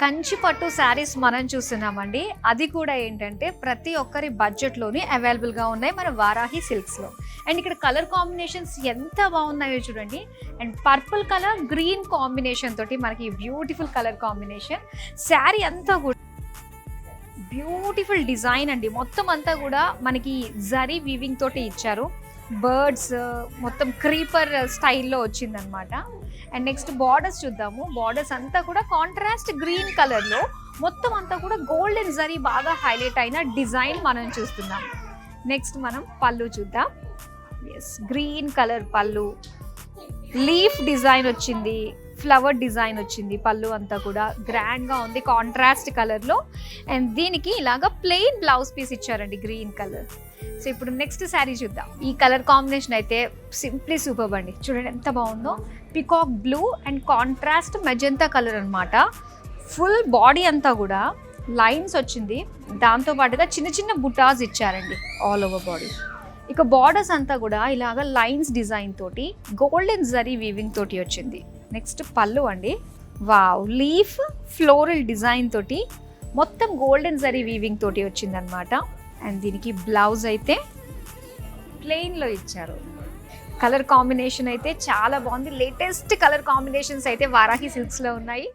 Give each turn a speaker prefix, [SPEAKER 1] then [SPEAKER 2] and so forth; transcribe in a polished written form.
[SPEAKER 1] కంచి పట్టు శారీస్ మనం చూస్తున్నామండి. అది కూడా ఏంటంటే ప్రతి ఒక్కరి బడ్జెట్లోని అవైలబుల్గా ఉన్నాయి మన వారాహి సిల్క్స్లో. అండ్ ఇక్కడ కలర్ కాంబినేషన్స్ ఎంత బాగున్నాయో చూడండి. And purple colour green combination తోటి మనకి బ్యూటిఫుల్ కలర్ కాంబినేషన్. శారీ అంతా కూడా బ్యూటిఫుల్ డిజైన్ అండి. మొత్తం అంతా కూడా మనకి జరీ వీవింగ్ తోటి ఇచ్చారు. బర్డ్స్ మొత్తం క్రీపర్ స్టైల్లో వచ్చిందనమాట. అండ్ నెక్స్ట్ బార్డర్స్ చూద్దాము. బార్డర్స్ అంతా కూడా కాంట్రాస్ట్ గ్రీన్ కలర్లో మొత్తం అంతా కూడా గోల్డెన్ జరీ బాగా హైలైట్ అయిన డిజైన్ మనం చూస్తున్నాం. నెక్స్ట్ మనం పళ్ళు చూద్దాం. ఎస్, గ్రీన్ కలర్ పళ్ళు, లీఫ్ డిజైన్ వచ్చింది, ఫ్లవర్ డిజైన్ వచ్చింది. పళ్ళు అంతా కూడా గ్రాండ్గా ఉంది కాంట్రాస్ట్ కలర్లో. అండ్ దీనికి ఇలాగా ప్లెయిన్ బ్లౌజ్ పీస్ ఇచ్చారండి గ్రీన్ కలర్. సో ఇప్పుడు నెక్స్ట్ శారీ చూద్దాం. ఈ కలర్ కాంబినేషన్ అయితే సింప్లీ సూపర్ అండి. చూడండి ఎంత బాగుందో. Peacock blue and contrast magenta colour అనమాట. ఫుల్ బాడీ అంతా కూడా లైన్స్ వచ్చింది. దాంతోపాటుగా చిన్న చిన్న బుటాస్ ఇచ్చారండి ఆల్ ఓవర్ బాడీ. ఇక బార్డర్స్ అంతా కూడా ఇలాగ లైన్స్ డిజైన్ తోటి గోల్డెన్ జరీ వీవింగ్ తోటి వచ్చింది. నెక్స్ట్ పళ్ళు అండి. వావ్, లీఫ్ ఫ్లోరల్ డిజైన్ తోటి మొత్తం గోల్డెన్ జరీ వీవింగ్ తోటి వచ్చింది అనమాట. అండ్ దీనికి బ్లౌజ్ అయితే ప్లెయిన్లో ఇచ్చారు. కలర్ కాంబినేషన్ అయితే చాలా బాగుంది. లేటెస్ట్ కలర్ కాంబినేషన్స్ అయితే వారాహి సిల్క్స్లో ఉన్నాయి.